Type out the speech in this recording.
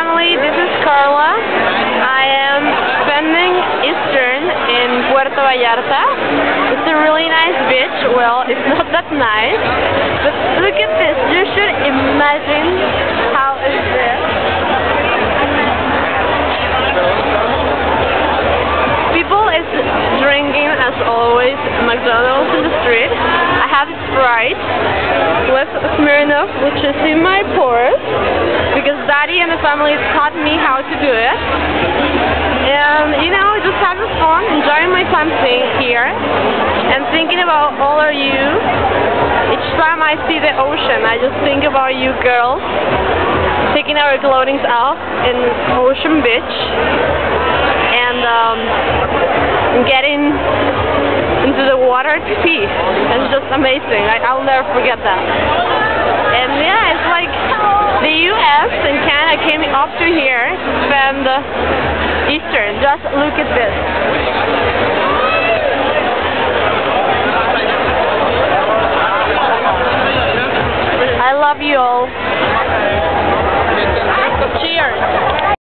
family, this is Carla. I am spending Easter in Puerto Vallarta. It's a really nice beach. Well, it's not that nice, but look at this. You should imagine how is this. People is drinking, as always, McDonald's in the street. I have Sprite with Smirnoff, which is in my pores, because Daddy and the family taught me how to do it. And, you know, just having fun, enjoying my time staying here, and thinking about all of you. Each time I see the ocean, I just think about you girls, taking our clothing off in Ocean Beach, and getting into the water to pee. It's just amazing. I'll never forget that. And yeah, it's like the US and Canada came up to here to spend Easter. Just look at this. I love you all. Cheers.